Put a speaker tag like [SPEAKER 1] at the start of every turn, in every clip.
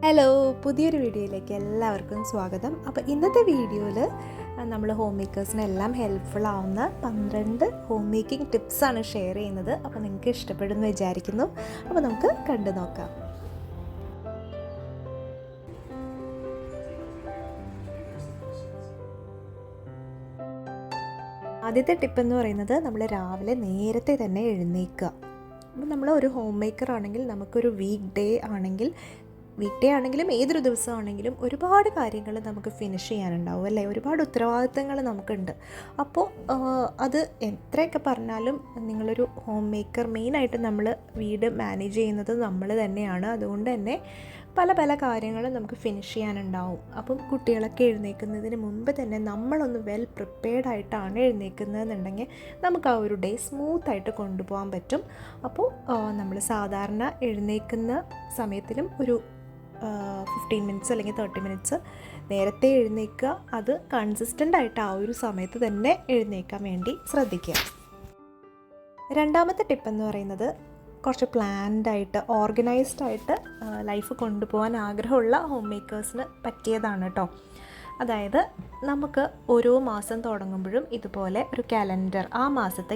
[SPEAKER 1] Hello, പുതിയൊരു വീഡിയോയിലേക്ക് എല്ലാവർക്കും സ്വാഗതം. അപ്പോൾ ഇന്നത്തെ വീഡിയോയിൽ നമ്മൾ ഹോം മേക്കേഴ്സിനെല്ലാം ഹെൽപ്ഫുൾ ആവുന്ന 12 ഹോം മേക്കിംഗ് ടിപ്സാണ് ഷെയർ ചെയ്യുന്നത്. അപ്പോൾ നിങ്ങൾക്ക് ഇഷ്ടപ്പെടുമെന്ന് വിചാരിക്കുന്നു. അപ്പോൾ നമുക്ക് കണ്ടു നോക്കാം. ആദ്യത്തെ ടിപ്പ് എന്ന് പറയുന്നത് നമ്മൾ രാവിലെ നേരത്തെ തന്നെ എഴുന്നേൽക്കുക. അപ്പോൾ നമ്മൾ ഒരു ഹോം മേക്കർ ആണെങ്കിൽ നമുക്കൊരു വീക്ക് ഡേ ആണെങ്കിലും ഏതൊരു ദിവസമാണെങ്കിലും ഒരുപാട് കാര്യങ്ങൾ നമുക്ക് ഫിനിഷ് ചെയ്യാനുണ്ടാവും അല്ലേ, ഒരുപാട് ഉത്തരവാദിത്തങ്ങൾ നമുക്കുണ്ട്. അപ്പോൾ അത് എത്രയൊക്കെ പറഞ്ഞാലും നിങ്ങളൊരു ഹോം മേക്കർ മെയിനായിട്ട് നമ്മൾ വീട് മാനേജ് ചെയ്യുന്നത് നമ്മൾ തന്നെയാണ്. അതുകൊണ്ട് തന്നെ പല കാര്യങ്ങളും നമുക്ക് ഫിനിഷ് ചെയ്യാനുണ്ടാവും. അപ്പം കുട്ടികളൊക്കെ എഴുന്നേൽക്കുന്നതിന് മുമ്പ് തന്നെ നമ്മളൊന്ന് വെൽ പ്രിപ്പയർഡ് ആയിട്ടാണ് എഴുന്നേൽക്കുന്നതെന്നുണ്ടെങ്കിൽ നമുക്ക് ആ ഒരു ഡേ സ്മൂത്തായിട്ട് കൊണ്ടുപോകാൻ പറ്റും. അപ്പോൾ നമ്മൾ സാധാരണ എഴുന്നേൽക്കുന്ന സമയത്തിലും ഒരു 15 മിനിറ്റ്സ് അല്ലെങ്കിൽ 30 മിനിറ്റ്സ് നേരത്തെ എഴുന്നേൽക്കുക. അത് കൺസിസ്റ്റൻ്റ് ആയിട്ട് ആ ഒരു സമയത്ത് തന്നെ എഴുന്നേൽക്കാൻ വേണ്ടി ശ്രദ്ധിക്കുക. രണ്ടാമത്തെ ടിപ്പ് എന്ന് പറയുന്നത് കുറച്ച് പ്ലാൻഡ് ആയിട്ട് ഓർഗനൈസ്ഡ് ആയിട്ട് ലൈഫ് കൊണ്ടുപോകാൻ ആഗ്രഹമുള്ള ഹോം മേക്കേഴ്സിന് പറ്റിയതാണ് കേട്ടോ. അതായത് നമുക്ക് ഓരോ മാസം തുടങ്ങുമ്പോഴും ഇതുപോലെ ഒരു കാലണ്ടർ, ആ മാസത്തെ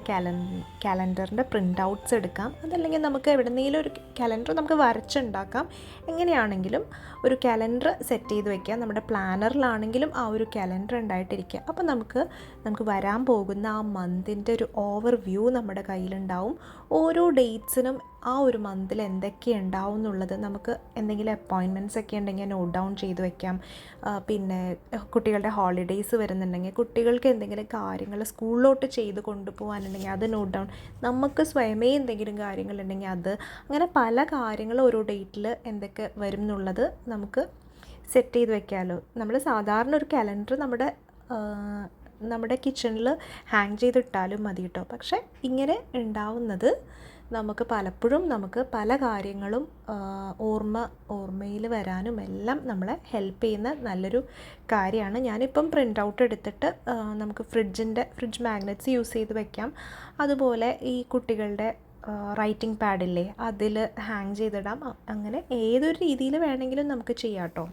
[SPEAKER 1] കാലണ്ടറിൻ്റെ പ്രിൻ്റ് ഔട്ട്സ് എടുക്കാം. അതല്ലെങ്കിൽ നമുക്ക് എവിടെയെങ്കിലും ഒരു കാലണ്ടർ നമുക്ക് വരച്ചുണ്ടാക്കാം. എങ്ങനെയാണെങ്കിലും ഒരു കാലണ്ടർ സെറ്റ് ചെയ്ത് വയ്ക്കുക. നമ്മുടെ പ്ലാനറിലാണെങ്കിലും ആ ഒരു കാലണ്ടർ ഉണ്ടായിട്ടിരിക്കുക. അപ്പോൾ നമുക്ക് വരാൻ പോകുന്ന ആ മന്തിൻ്റെ ഒരു ഓവർ വ്യൂ നമ്മുടെ കയ്യിലുണ്ടാവും. ഓരോ ഡേറ്റ്സിനും ആ ഒരു മന്തിൽ എന്തൊക്കെ ഉണ്ടാവും എന്നുള്ളത് നമുക്ക് എന്തെങ്കിലും അപ്പോയിൻമെൻറ്റ്സ് ഒക്കെ ഉണ്ടെങ്കിൽ നോട്ട് ഡൗൺ ചെയ്ത് വയ്ക്കാം. പിന്നെ കുട്ടികളുടെ ഹോളിഡേയ്സ് വരുന്നുണ്ടെങ്കിൽ കുട്ടികൾക്ക് എന്തെങ്കിലും കാര്യങ്ങൾ സ്കൂളിലോട്ട് ചെയ്ത് കൊണ്ടുപോകാനുണ്ടെങ്കിൽ അത് നോട്ട് ഡൗൺ, നമുക്ക് സ്വയമേ എന്തെങ്കിലും കാര്യങ്ങളുണ്ടെങ്കിൽ അത്, അങ്ങനെ പല കാര്യങ്ങളും ഓരോ ഡേറ്റിൽ എന്തൊക്കെ വരും എന്നുള്ളത് നമുക്ക് സെറ്റ് ചെയ്ത് വെക്കാമല്ലോ. നമ്മൾ സാധാരണ ഒരു കലണ്ടർ നമ്മുടെ കിച്ചണിൽ ഹാങ് ചെയ്തിട്ടാലും മതി കേട്ടോ. പക്ഷേ ഇങ്ങനെ ഉണ്ടാവുന്നത് നമുക്ക് പലപ്പോഴും പല കാര്യങ്ങളും ഓർമ്മയിൽ വരാനും എല്ലാം നമ്മളെ ഹെൽപ്പ് ചെയ്യുന്ന നല്ലൊരു കാര്യമാണ്. ഞാനിപ്പം പ്രിൻ്റ് ഔട്ട് എടുത്തിട്ട് നമുക്ക് ഫ്രിഡ്ജ് മാഗ്നറ്റ്സ് യൂസ് ചെയ്ത് വെക്കാം. അതുപോലെ ഈ കുട്ടികളുടെ റൈറ്റിംഗ് പാഡില്ലേ, അതിൽ ഹാങ് ചെയ്തിടാം. അങ്ങനെ ഏതൊരു രീതിയിൽ വേണമെങ്കിലും നമുക്ക് ചെയ്യാം കേട്ടോ.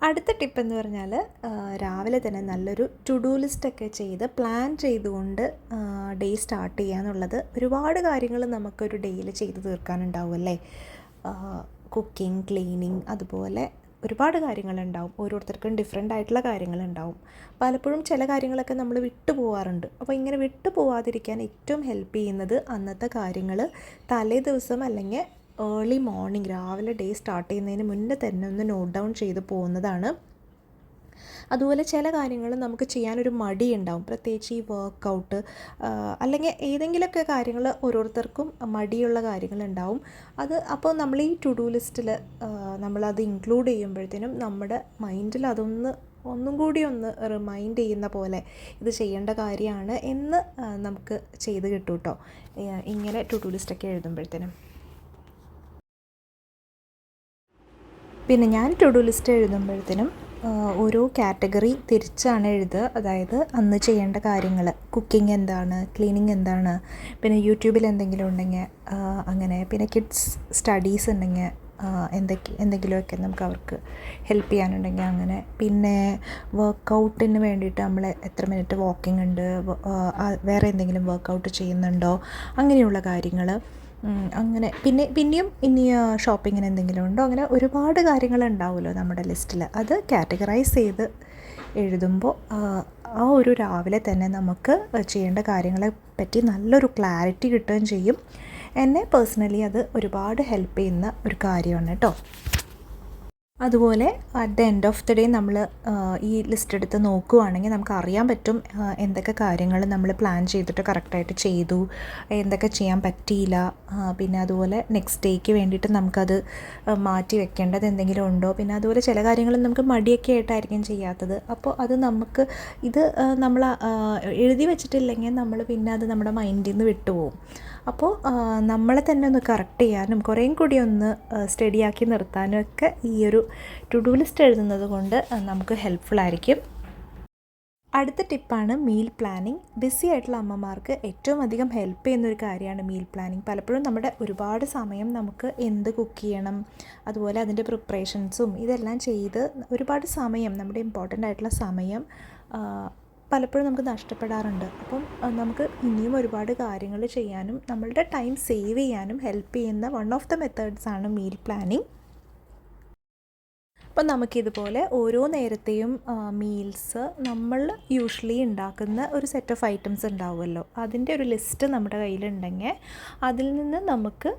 [SPEAKER 1] അടുത്ത ടിപ്പ് എന്ന് പറഞ്ഞാൽ രാവിലെ തന്നെ നല്ലൊരു ടു ഡു ലിസ്റ്റൊക്കെ ചെയ്ത് പ്ലാൻ ചെയ്തുകൊണ്ട് ഡേ സ്റ്റാർട്ട് ചെയ്യുക എന്നുള്ളത്. ഒരുപാട് കാര്യങ്ങൾ നമുക്കൊരു ഡേയിൽ ചെയ്ത് തീർക്കാനുണ്ടാവും അല്ലേ. കുക്കിംഗ്, ക്ലീനിങ്, അതുപോലെ ഒരുപാട് കാര്യങ്ങളുണ്ടാവും. ഓരോരുത്തർക്കും ഡിഫറെൻ്റ് ആയിട്ടുള്ള കാര്യങ്ങളുണ്ടാവും. പലപ്പോഴും ചില കാര്യങ്ങളൊക്കെ നമ്മൾ വിട്ടു പോകാറുണ്ട്. അപ്പോൾ ഇങ്ങനെ വിട്ടു പോകാതിരിക്കാൻ ഏറ്റവും ഹെൽപ്പ് ചെയ്യുന്നത് അന്നത്തെ കാര്യങ്ങൾ തലേ ദിവസം അല്ലെങ്കിൽ ഏർലി മോർണിംഗ്, രാവിലെ ഡേ സ്റ്റാർട്ട് ചെയ്യുന്നതിന് മുന്നേ തന്നെ ഒന്ന് നോട്ട് ഡൗൺ ചെയ്ത് പോകുന്നതാണ്. അതുപോലെ ചില കാര്യങ്ങൾ നമുക്ക് ചെയ്യാനൊരു മടിയുണ്ടാവും, പ്രത്യേകിച്ച് ഈ വർക്കൗട്ട് അല്ലെങ്കിൽ ഏതെങ്കിലുമൊക്കെ കാര്യങ്ങൾ ഓരോരുത്തർക്കും മടിയുള്ള കാര്യങ്ങളുണ്ടാവും. അപ്പോൾ നമ്മൾ ഈ ടു ഡു ലിസ്റ്റിൽ നമ്മളത് ഇൻക്ലൂഡ് ചെയ്യുമ്പോഴത്തേനും നമ്മുടെ മൈൻഡിൽ ഒന്നും കൂടി ഒന്ന് റിമൈൻഡ് ചെയ്യുന്ന പോലെ ഇത് ചെയ്യേണ്ട കാര്യമാണ് എന്ന് നമുക്ക് ചെയ്ത് കിട്ടും കേട്ടോ, ഇങ്ങനെ ടു ഡു ലിസ്റ്റൊക്കെ എഴുതുമ്പോഴത്തേനും. പിന്നെ ഞാൻ ടു ഡു ലിസ്റ്റ് എഴുതുമ്പോഴത്തേനും ഓരോ കാറ്റഗറി തിരിച്ചാണ് എഴുതുക. അതായത് അന്ന് ചെയ്യേണ്ട കാര്യങ്ങൾ, കുക്കിംഗ് എന്താണ്, ക്ലീനിങ് എന്താണ്, പിന്നെ യൂട്യൂബിൽ എന്തെങ്കിലും ഉണ്ടെങ്കിൽ അങ്ങനെ, പിന്നെ കിഡ്സ് സ്റ്റഡീസ് ഉണ്ടെങ്കിൽ എന്തെങ്കിലുമൊക്കെ നമുക്ക് അവർക്ക് ഹെൽപ്പ് ചെയ്യാനുണ്ടെങ്കിൽ അങ്ങനെ, പിന്നെ വർക്കൗട്ടിന് വേണ്ടിയിട്ട് നമ്മൾ എത്ര മിനിറ്റ് വാക്കിംഗ് ഉണ്ട്, വേറെ എന്തെങ്കിലും വർക്കൗട്ട് ചെയ്യുന്നുണ്ടോ, അങ്ങനെയുള്ള കാര്യങ്ങൾ. അങ്ങനെ പിന്നെയും ഇനി ഷോപ്പിങ്ങിന് എന്തെങ്കിലും ഉണ്ടോ, അങ്ങനെ ഒരുപാട് കാര്യങ്ങളുണ്ടാവുമല്ലോ നമ്മുടെ ലിസ്റ്റിൽ. അത് കാറ്റഗറൈസ് ചെയ്ത് എഴുതുമ്പോൾ ആ ഒരു രാവിലെ തന്നെ നമുക്ക് ചെയ്യേണ്ട കാര്യങ്ങളെ പറ്റി നല്ലൊരു ക്ലാരിറ്റി കിട്ടുകയും ചെയ്യും. എന്നെ പേഴ്സണലി അത് ഒരുപാട് ഹെൽപ്പ് ചെയ്യുന്ന ഒരു കാര്യമാണ് കേട്ടോ. അതുപോലെ at the end of the day നമ്മൾ ഈ ലിസ്റ്റ് എടുത്ത് നോക്കുകയാണെങ്കിൽ നമുക്ക് അറിയാൻ പറ്റും എന്തൊക്കെ കാര്യങ്ങൾ നമ്മൾ പ്ലാൻ ചെയ്തിട്ട് കറക്റ്റായിട്ട് ചെയ്തു, എന്തൊക്കെ ചെയ്യാൻ പറ്റിയില്ല. പിന്നെ അതുപോലെ നെക്സ്റ്റ് ഡേക്ക് വേണ്ടിയിട്ട് നമുക്കത് മാറ്റി വെക്കേണ്ടത് എന്തെങ്കിലും ഉണ്ടോ. പിന്നെ അതുപോലെ ചില കാര്യങ്ങൾ നമുക്ക് മടിയൊക്കെ ആയിട്ടായിരിക്കും ചെയ്യാത്തത്. അപ്പോൾ അത് നമ്മൾ എഴുതി വെച്ചിട്ടില്ലെങ്കിൽ നമ്മൾ പിന്നെ അത് നമ്മുടെ മൈൻഡിൽ നിന്ന് വിട്ടുപോകും. അപ്പോൾ നമ്മളെ തന്നെ ഒന്ന് കറക്റ്റ് ചെയ്യാനും കുറേയും കൂടി ഒന്ന് സ്റ്റഡിയാക്കി നിർത്താനും ഒക്കെ ഈ ഒരു ടു ഡു ലിസ്റ്റ് എഴുതുന്നത് കൊണ്ട് നമുക്ക് ഹെൽപ്ഫുൾ ആയിരിക്കും. അടുത്ത ടിപ്പാണ് മീൽ പ്ലാനിങ്. ബിസി ആയിട്ടുള്ള അമ്മമാർക്ക് ഏറ്റവും അധികം ഹെൽപ്പ് ചെയ്യുന്നൊരു കാര്യമാണ് മീൽ പ്ലാനിങ്. പലപ്പോഴും നമ്മുടെ ഒരുപാട് സമയം നമുക്ക് എന്ത് കുക്ക് ചെയ്യണം, അതുപോലെ അതിൻ്റെ പ്രിപ്പറേഷൻസും ഇതെല്ലാം ചെയ്ത് ഒരുപാട് സമയം, നമ്മുടെ ഇമ്പോർട്ടൻ്റ് ആയിട്ടുള്ള സമയം പലപ്പോഴും നമുക്ക് നഷ്ടപ്പെടാറുണ്ട്. അപ്പം നമുക്ക് ഇനിയും ഒരുപാട് കാര്യങ്ങൾ ചെയ്യാനും നമ്മളുടെ ടൈം സേവ് ചെയ്യാനും ഹെൽപ്പ് ചെയ്യുന്ന വൺ ഓഫ് ദ മെത്തേഡ്സാണ് മീൽ പ്ലാനിങ്. അപ്പം നമുക്കിതുപോലെ ഓരോ നേരത്തെയും മീൽസ് നമ്മൾ യൂഷ്വലി ഉണ്ടാക്കുന്ന ഒരു സെറ്റ് ഓഫ് ഐറ്റംസ് ഉണ്ടാവുമല്ലോ, അതിൻ്റെ ഒരു ലിസ്റ്റ് നമ്മുടെ കയ്യിലുണ്ടെങ്കിൽ അതിൽ നിന്ന് നമുക്ക്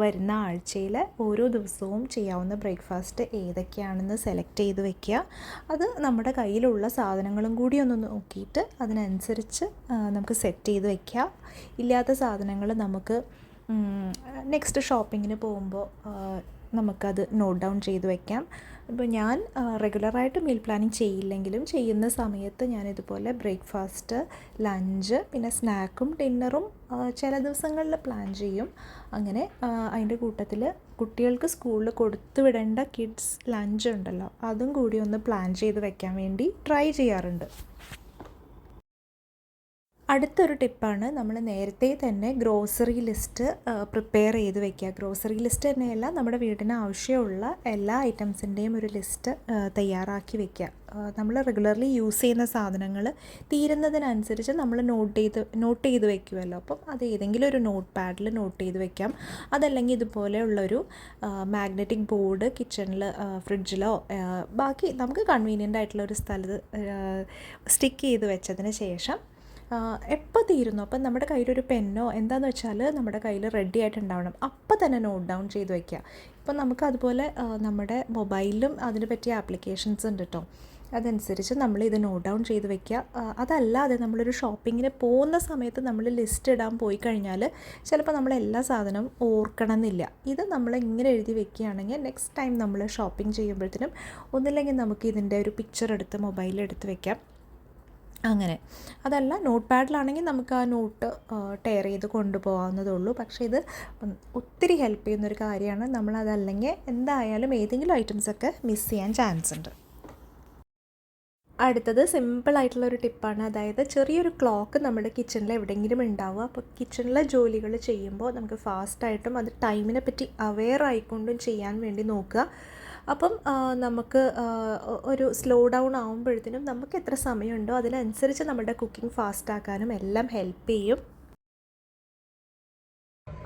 [SPEAKER 1] വരുന്ന ആഴ്ചയിൽ ഓരോ ദിവസവും ചെയ്യാവുന്ന ബ്രേക്ക്ഫാസ്റ്റ് ഏതൊക്കെയാണെന്ന് സെലക്ട് ചെയ്ത് വെക്കുക. അത് നമ്മുടെ കയ്യിലുള്ള സാധനങ്ങളും കൂടി ഒന്ന് നോക്കിയിട്ട് അതിനനുസരിച്ച് നമുക്ക് സെറ്റ് ചെയ്ത് വെക്കുക. ഇല്ലാത്ത സാധനങ്ങൾ നമുക്ക് നെക്സ്റ്റ് ഷോപ്പിങ്ങിന് പോകുമ്പോൾ നമുക്കത് നോട്ട് ഡൗൺ ചെയ്ത് വെക്കാം. ഇപ്പോൾ ഞാൻ റെഗുലറായിട്ട് മീൽ പ്ലാനിങ് ചെയ്യില്ലെങ്കിലും ചെയ്യുന്ന സമയത്ത് ഞാനിതുപോലെ ബ്രേക്ക്ഫാസ്റ്റ്, ലഞ്ച്, പിന്നെ സ്നാക്കും ഡിന്നറും ചില ദിവസങ്ങളിൽ പ്ലാൻ ചെയ്യും. അങ്ങനെ അതിൻ്റെ കൂട്ടത്തിൽ കുട്ടികൾക്ക് സ്കൂളിൽ കൊടുത്തു വിടേണ്ട കിഡ്സ് ലഞ്ച് ഉണ്ടല്ലോ, അതും കൂടി ഒന്ന് പ്ലാൻ ചെയ്ത് വെക്കാൻ വേണ്ടി ട്രൈ ചെയ്യാറുണ്ട്. അടുത്തൊരു ടിപ്പാണ് നമ്മൾ നേരത്തെ തന്നെ ഗ്രോസറി ലിസ്റ്റ് പ്രിപ്പയർ ചെയ്ത് വെക്കുക. ഗ്രോസറി ലിസ്റ്റ് തന്നെയല്ല, നമ്മുടെ വീടിന് ആവശ്യമുള്ള എല്ലാ ഐറ്റംസിൻ്റെയും ഒരു ലിസ്റ്റ് തയ്യാറാക്കി വെക്കുക. നമ്മൾ റെഗുലർലി യൂസ് ചെയ്യുന്ന സാധനങ്ങൾ തീരുന്നതിനനുസരിച്ച് നമ്മൾ നോട്ട് ചെയ്ത് വെക്കുമല്ലോ. അപ്പം അത് ഏതെങ്കിലും ഒരു നോട്ട് പാഡിൽ നോട്ട് ചെയ്ത് വെക്കാം. അതല്ലെങ്കിൽ ഇതുപോലെയുള്ളൊരു മാഗ്നറ്റിക് ബോർഡ് കിച്ചണിൽ, ഫ്രിഡ്ജിലോ ബാക്കി നമുക്ക് കൺവീനിയൻ്റ് ആയിട്ടുള്ള ഒരു സ്ഥലത്ത് സ്റ്റിക്ക് ചെയ്ത് വെച്ചതിന് ശേഷം എപ്പോൾ തീരുന്നു അപ്പം നമ്മുടെ കയ്യിലൊരു പെന്നോ എന്താണെന്ന് വെച്ചാൽ നമ്മുടെ കയ്യിൽ റെഡി ആയിട്ടുണ്ടാവണം. അപ്പം തന്നെ നോട്ട് ഡൗൺ ചെയ്ത് വയ്ക്കുക. ഇപ്പം നമുക്ക് അതുപോലെ നമ്മുടെ മൊബൈലിലും അതിന് പറ്റിയ ആപ്ലിക്കേഷൻസ് ഉണ്ട് കേട്ടോ. അതനുസരിച്ച് നമ്മൾ ഇത് നോട്ട് ഡൗൺ ചെയ്ത് വെക്കുക. അതല്ലാതെ നമ്മളൊരു ഷോപ്പിങ്ങിന് പോകുന്ന സമയത്ത് നമ്മൾ ലിസ്റ്റ് ഇടാൻ പോയി കഴിഞ്ഞാൽ ചിലപ്പോൾ നമ്മൾ എല്ലാ സാധനവും ഓർക്കണം എന്നില്ല. ഇത് നമ്മൾ ഇങ്ങനെ എഴുതി വെക്കുകയാണെങ്കിൽ നെക്സ്റ്റ് ടൈം നമ്മൾ ഷോപ്പിംഗ് ചെയ്യുമ്പോഴത്തേനും ഒന്നില്ലെങ്കിൽ നമുക്ക് ഇതിൻ്റെ ഒരു പിക്ചർ എടുത്ത് മൊബൈലിൽ എടുത്ത് വെക്കാം. അങ്ങനെ അതല്ല നോട്ട് പാഡിലാണെങ്കിൽ നമുക്ക് ആ നോട്ട് ടയർ ചെയ്ത് കൊണ്ടുപോകാവുന്നതേ ഉള്ളൂ. പക്ഷേ ഇത് ഒത്തിരി ഹെൽപ്പ് ചെയ്യുന്നൊരു കാര്യമാണ്. നമ്മളതല്ലെങ്കിൽ എന്തായാലും ഏതെങ്കിലും ഐറ്റംസൊക്കെ മിസ് ചെയ്യാൻ ചാൻസ് ഉണ്ട്. അടുത്തത് സിമ്പിളായിട്ടുള്ളൊരു ടിപ്പാണ്. അതായത് ചെറിയൊരു ക്ലോക്ക് നമ്മുടെ കിച്ചണിൽ എവിടെയെങ്കിലും ഉണ്ടാവുക. അപ്പോൾ കിച്ചണിലെ ജോലികൾ ചെയ്യുമ്പോൾ നമുക്ക് ഫാസ്റ്റായിട്ടും അത് ടൈമിനെ പറ്റി അവെയർ ആയിക്കൊണ്ടും ചെയ്യാൻ വേണ്ടി നോക്കുക. അപ്പം നമുക്ക് ഒരു സ്ലോ ഡൗൺ ആകുമ്പോഴത്തേനും നമുക്ക് എത്ര സമയമുണ്ടോ അതിനനുസരിച്ച് നമ്മുടെ കുക്കിംഗ് ഫാസ്റ്റാക്കാനും എല്ലാം ഹെൽപ്പ് ചെയ്യും.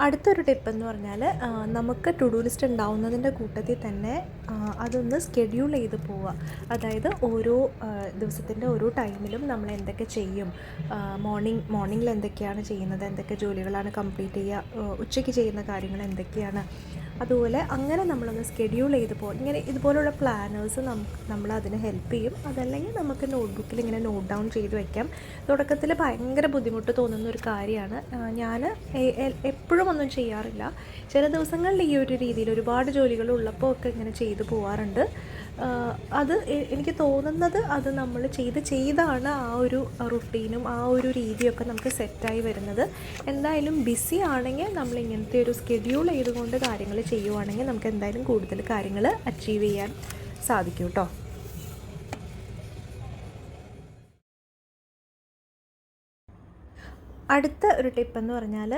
[SPEAKER 1] അടുത്തൊരു ടിപ്പെന്ന് പറഞ്ഞാൽ നമുക്ക് ടു ഡു ലിസ്റ്റ് ഉണ്ടാവുന്നതിൻ്റെ കൂട്ടത്തിൽ തന്നെ അതൊന്ന് സ്കെഡ്യൂൾ ചെയ്ത് പോവുക. അതായത് ഓരോ ദിവസത്തിൻ്റെ ഓരോ ടൈമിലും നമ്മൾ എന്തൊക്കെ ചെയ്യും, മോർണിംഗിൽ എന്തൊക്കെയാണ് ചെയ്യുന്നത്, എന്തൊക്കെ ജോലികളാണ് കംപ്ലീറ്റ് ചെയ്യുക, ഉച്ചയ്ക്ക് ചെയ്യുന്ന കാര്യങ്ങൾ എന്തൊക്കെയാണ്, അതുപോലെ അങ്ങനെ നമ്മളൊന്ന് സ്കെഡ്യൂൾ ചെയ്ത് പോകും. ഇങ്ങനെ ഇതുപോലുള്ള പ്ലാനേഴ്സ് നമ്മളതിന് ഹെൽപ്പ് ചെയ്യും. അതല്ലെങ്കിൽ നമുക്ക് നോട്ട്ബുക്കിൽ ഇങ്ങനെ നോട്ട് ഡൗൺ ചെയ്ത് വെക്കാം. തുടക്കത്തിൽ ഭയങ്കര ബുദ്ധിമുട്ട് തോന്നുന്ന ഒരു കാര്യമാണ്. ഞാൻ എപ്പോഴും ഒന്നും ചെയ്യാറില്ല. ചില ദിവസങ്ങളിൽ ഈ ഒരു രീതിയിൽ ഒരുപാട് ജോലികൾ ഉള്ളപ്പോൾ ഒക്കെ ഇങ്ങനെ ചെയ്തു പോകാറുണ്ട്. അത് എനിക്ക് തോന്നുന്നത് അത് നമ്മൾ ചെയ്താണ് ആ ഒരു റുട്ടീനും ആ ഒരു രീതിയൊക്കെ നമുക്ക് സെറ്റായി വരുന്നത്. എന്തായാലും ബിസി ആണെങ്കിൽ നമ്മൾ ഇങ്ങനത്തെ ഒരു സ്കെഡ്യൂൾ ചെയ്തുകൊണ്ട് കാര്യങ്ങൾ ചെയ്യുവാണെങ്കിൽ നമുക്ക് എന്തായാലും കൂടുതൽ കാര്യങ്ങൾ അച്ചീവ് ചെയ്യാൻ സാധിക്കും കേട്ടോ. അടുത്ത ഒരു ടിപ്പെന്ന് പറഞ്ഞാൽ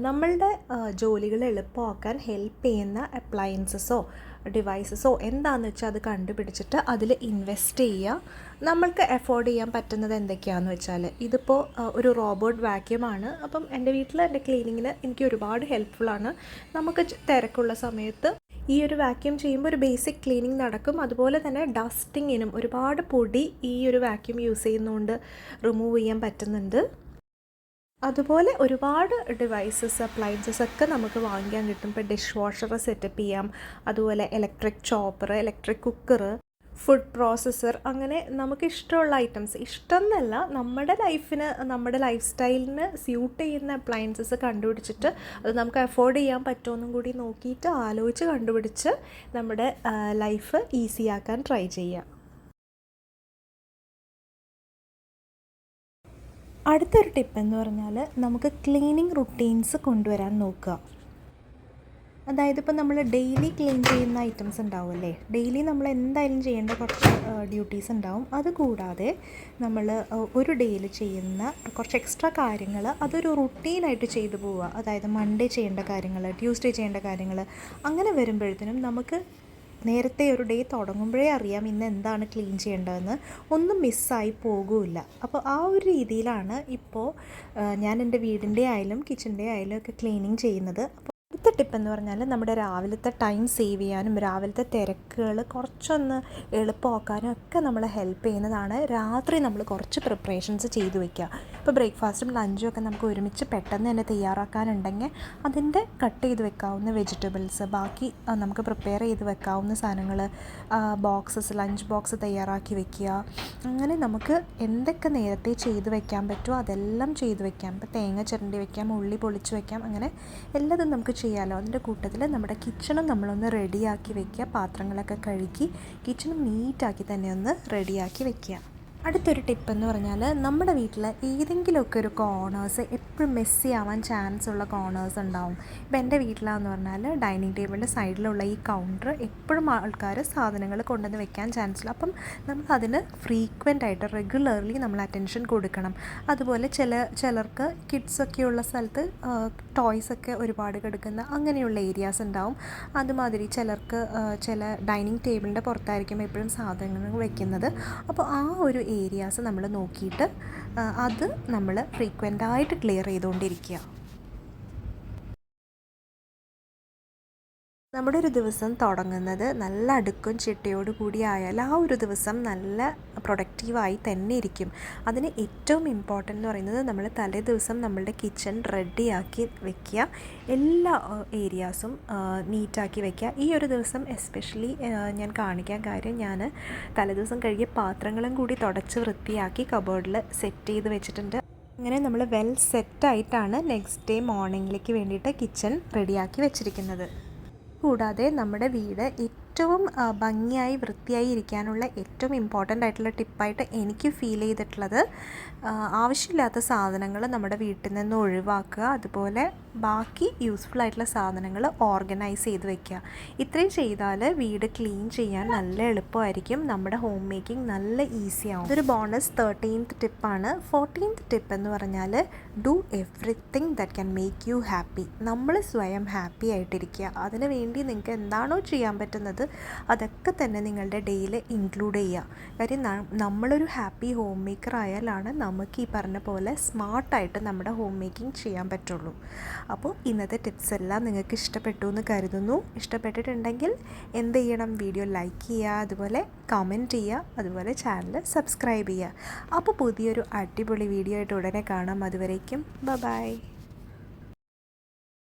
[SPEAKER 1] നമ്മളുടെ ജോലികൾ എളുപ്പമാക്കാൻ ഹെൽപ്പ് ചെയ്യുന്ന അപ്ലയൻസസോ ഡിവൈസസോ എന്താണെന്ന് വെച്ചാൽ അത് കണ്ടുപിടിച്ചിട്ട് അതിൽ ഇൻവെസ്റ്റ് ചെയ്യുക. നമ്മൾക്ക് അഫോർഡ് ചെയ്യാൻ പറ്റുന്നത് എന്തൊക്കെയാണെന്ന് വെച്ചാൽ ഇതിപ്പോൾ ഒരു റോബോട്ട് വാക്യൂമാണ്. അപ്പം എൻ്റെ വീട്ടിൽ എൻ്റെ ക്ലീനിങ്ങിന് എനിക്ക് ഒരുപാട് ഹെൽപ്ഫുള്ളാണ്. നമുക്ക് തിരക്കുള്ള സമയത്ത് ഈ ഒരു വാക്യൂം ചെയ്യുമ്പോൾ ഒരു ബേസിക് ക്ലീനിങ് നടക്കും. അതുപോലെ തന്നെ ഡസ്റ്റിങ്ങിനും ഒരുപാട് പൊടി ഈ ഒരു വാക്യൂം യൂസ് ചെയ്യുന്നതുകൊണ്ട് റിമൂവ് ചെയ്യാൻ പറ്റുന്നുണ്ട്. അതുപോലെ ഒരുപാട് ഡിവൈസസ്, അപ്ലയൻസസ് ഒക്കെ നമുക്ക് വാങ്ങിക്കാൻ കിട്ടും. ഇപ്പോൾ ഡിഷ് വാഷർ സെറ്റപ്പ് ചെയ്യാം, അതുപോലെ electric chopper, electric cooker, food processor, അങ്ങനെ നമുക്ക് ഇഷ്ടമുള്ള ഐറ്റംസ്, ഇഷ്ടം എന്നല്ല നമ്മുടെ ലൈഫിന്, നമ്മുടെ ലൈഫ് സ്റ്റൈലിന് സ്യൂട്ട് ചെയ്യുന്ന അപ്ലയൻസസ് കണ്ടുപിടിച്ചിട്ട് അത് നമുക്ക് അഫോർഡ് ചെയ്യാൻ പറ്റുമെന്നും കൂടി നോക്കിയിട്ട് ആലോചിച്ച് കണ്ടുപിടിച്ച് നമ്മുടെ ലൈഫ് ഈസിയാക്കാൻ ട്രൈ ചെയ്യുക. അടുത്തൊരു ടിപ്പെന്ന് പറഞ്ഞാൽ നമുക്ക് ക്ലീനിങ് റുട്ടീൻസ് കൊണ്ടുവരാൻ നോക്കുക. അതായത് ഇപ്പോൾ നമ്മൾ ഡെയിലി ക്ലീൻ ചെയ്യുന്ന ഐറ്റംസ് ഉണ്ടാവുമല്ലേ, ഡെയിലി നമ്മൾ എന്തായാലും ചെയ്യേണ്ട കുറച്ച് ഡ്യൂട്ടീസ് ഉണ്ടാവും. അതുകൂടാതെ നമ്മൾ ഒരു ഡേയിൽ ചെയ്യുന്ന കുറച്ച് എക്സ്ട്രാ കാര്യങ്ങൾ അതൊരു റുട്ടീനായിട്ട് ചെയ്തു പോവുക. അതായത് മൺഡേ ചെയ്യേണ്ട കാര്യങ്ങൾ, ട്യൂസ്ഡേ ചെയ്യേണ്ട കാര്യങ്ങൾ, അങ്ങനെ വരുമ്പോഴത്തേനും നമുക്ക് നേരത്തെ ഒരു ഡേ തുടങ്ങുമ്പോഴേ അറിയാം ഇന്ന് എന്താണ് ക്ലീൻ ചെയ്യേണ്ടതെന്ന്, ഒന്നും മിസ്സായി പോകില്ല. അപ്പോൾ ആ ഒരു രീതിയിലാണ് ഇപ്പോൾ ഞാൻ എൻ്റെ വീടിൻ്റെ ആയാലും കിച്ചൻ്റെ ആയാലും ഒക്കെ ക്ലീനിങ് ചെയ്യുന്നത്. അടുത്ത ടിപ്പ് എന്ന് പറഞ്ഞാൽ നമ്മുടെ രാവിലത്തെ ടൈം സേവ് ചെയ്യാനും രാവിലത്തെ തിരക്കുകൾ കുറച്ചൊന്ന് എളുപ്പമാക്കാനും ഒക്കെ നമ്മളെ ഹെൽപ്പ് ചെയ്യുന്നതാണ് രാത്രി നമ്മൾ കുറച്ച് പ്രിപ്പറേഷൻസ് ചെയ്തു വയ്ക്കുക. ഇപ്പോൾ ബ്രേക്ക്ഫാസ്റ്റും ലഞ്ചും ഒക്കെ നമുക്ക് ഒരുമിച്ച് പെട്ടെന്ന് തന്നെ തയ്യാറാക്കാനുണ്ടെങ്കിൽ അതിൻ്റെ കട്ട് ചെയ്ത് വെക്കാവുന്ന വെജിറ്റബിൾസ്, ബാക്കി നമുക്ക് പ്രിപ്പയർ ചെയ്ത് വെക്കാവുന്ന സാധനങ്ങൾ, ബോക്സസ്, ലഞ്ച് ബോക്സ് തയ്യാറാക്കി വെക്കുക. അങ്ങനെ നമുക്ക് എന്തൊക്കെ നേരത്തെ ചെയ്ത് വെക്കാൻ പറ്റുമോ അതെല്ലാം ചെയ്ത് വെക്കാം. ഇപ്പോൾ തേങ്ങ ചിരണ്ടി വെക്കാം, ഉള്ളി പൊളിച്ച് വെക്കാം, അങ്ങനെ എല്ലാതും നമുക്ക് ചെയ്യാമല്ലോ. അതിൻ്റെ കൂട്ടത്തിൽ നമ്മുടെ കിച്ചണും നമ്മളൊന്ന് റെഡിയാക്കി വെക്കുക. പാത്രങ്ങളൊക്കെ കഴുകി കിച്ചണും നീറ്റാക്കി തന്നെ ഒന്ന് റെഡിയാക്കി വെക്കുക. അടുത്തൊരു ടിപ്പെന്ന് പറഞ്ഞാൽ നമ്മുടെ വീട്ടിൽ ഏതെങ്കിലുമൊക്കെ ഒരു കോർണേഴ്സ് എപ്പോഴും മെസ്സി ആവാൻ ചാൻസ് ഉള്ള കോർണേഴ്സ് ഉണ്ടാവും. ഇപ്പോൾ എൻ്റെ വീട്ടിലാന്ന് പറഞ്ഞാൽ ഡൈനിങ് ടേബിളിൻ്റെ സൈഡിലുള്ള ഈ കൗണ്ടർ എപ്പോഴും ആൾക്കാർ സാധനങ്ങൾ കൊണ്ടുവന്ന് വെക്കാൻ ചാൻസ് ഉള്ളൂ. അപ്പം നമ്മൾ അതിന് ഫ്രീക്വൻ്റ് ആയിട്ട് റെഗുലർലി നമ്മൾ അറ്റൻഷൻ കൊടുക്കണം. അതുപോലെ ചിലർക്ക് കിഡ്സൊക്കെയുള്ള സ്ഥലത്ത് ടോയ്സൊക്കെ ഒരുപാട് കിടക്കുന്ന അങ്ങനെയുള്ള ഏരിയാസ് ഉണ്ടാവും. അതുമാതിരി ചിലർക്ക് ചില ഡൈനിങ് ടേബിളിൻ്റെ പുറത്തായിരിക്കും എപ്പോഴും സാധനങ്ങൾ വെക്കുന്നത്. അപ്പോൾ ആ ഒരു ഏരിയാസ് നമ്മൾ നോക്കിയിട്ട് അത് നമ്മൾ ഫ്രീക്വൻ്റായിട്ട് ക്ലിയർ ചെയ്തുകൊണ്ടിരിക്കുക. നമ്മുടെ ഒരു ദിവസം തുടങ്ങുന്നത് നല്ല അടുക്കും ചിട്ടയോടു കൂടി ആയാൽ ആ ഒരു ദിവസം നല്ല പ്രൊഡക്റ്റീവായി തന്നെ ഇരിക്കും. അതിന് ഏറ്റവും ഇമ്പോർട്ടൻ്റ് എന്ന് പറയുന്നത് നമ്മൾ തലേ ദിവസം നമ്മളുടെ കിച്ചൺ റെഡിയാക്കി വെക്കുക, എല്ലാ ഏരിയാസും നീറ്റാക്കി വെക്കുക. ഈ ഒരു ദിവസം എസ്പെഷ്യലി ഞാൻ കാണിക്കാൻ കാര്യം, ഞാൻ തലേദിവസം കഴുകിയ പാത്രങ്ങളും കൂടി തുടച്ച് വൃത്തിയാക്കി കബോർഡിൽ സെറ്റ് ചെയ്ത് വെച്ചിട്ടുണ്ട്. അങ്ങനെ നമ്മൾ വെൽ സെറ്റായിട്ടാണ് നെക്സ്റ്റ് ഡേ മോർണിംഗിലേക്ക് വേണ്ടിയിട്ട് കിച്ചൺ റെഡിയാക്കി വെച്ചിരിക്കുന്നത്. കൂടാതെ നമ്മുടെ വീട് ഏറ്റവും ഭംഗിയായി വൃത്തിയായി ഇരിക്കാനുള്ള ഏറ്റവും ഇമ്പോർട്ടൻ്റ് ആയിട്ടുള്ള ടിപ്പായിട്ട് എനിക്ക് ഫീൽ ചെയ്തിട്ടുള്ളത്, ആവശ്യമില്ലാത്ത സാധനങ്ങൾ നമ്മുടെ വീട്ടിൽ നിന്ന് ഒഴിവാക്കുക. അതുപോലെ ബാക്കി യൂസ്ഫുൾ ആയിട്ടുള്ള സാധനങ്ങൾ ഓർഗനൈസ് ചെയ്ത് വെക്കുക. ഇത്രയും ചെയ്താൽ വീട് ക്ലീൻ ചെയ്യാൻ നല്ല എളുപ്പമായിരിക്കും. നമ്മുടെ ഹോം മേക്കിംഗ് നല്ല ഈസി ആവും. ഇതൊരു ബോണസ് 13th ടിപ്പാണ്. 14th ടിപ്പ് എന്ന് പറഞ്ഞാൽ do everything that can make you happy. നമ്മൾ സ്വയം ഹാപ്പി ആയിട്ടിരിക്കുക. അതിന് വേണ്ടി നിങ്ങൾക്ക് എന്താണോ ചെയ്യാൻ പറ്റുന്നത് അതൊക്കെ തന്നെ നിങ്ങളുടെ ഡേയിൽ ഇൻക്ലൂഡ് ചെയ്യുക. കാര്യം നമ്മളൊരു ഹാപ്പി ഹോം മേക്കർ ആയാലാണ് നമുക്ക് ഈ പറഞ്ഞ പോലെ സ്മാർട്ടായിട്ട് നമ്മുടെ ഹോം മേക്കിംഗ് ചെയ്യാൻ പറ്റുള്ളൂ. അപ്പോൾ ഇന്നത്തെ ടിപ്സ് എല്ലാം നിങ്ങൾക്ക് ഇഷ്ടപ്പെട്ടു എന്ന് കരുതുന്നു. ഇഷ്ടപ്പെട്ടിട്ടുണ്ടെങ്കിൽ എന്ത് ചെയ്യണം? വീഡിയോ ലൈക്ക് ചെയ്യുക, അതുപോലെ കമൻറ്റ് ചെയ്യുക, അതുപോലെ ചാനൽ സബ്സ്ക്രൈബ് ചെയ്യുക. അപ്പോൾ പുതിയൊരു അടിപൊളി വീഡിയോ ആയിട്ട് ഉടനെ കാണാം. അതുവരേക്കും ബൈ.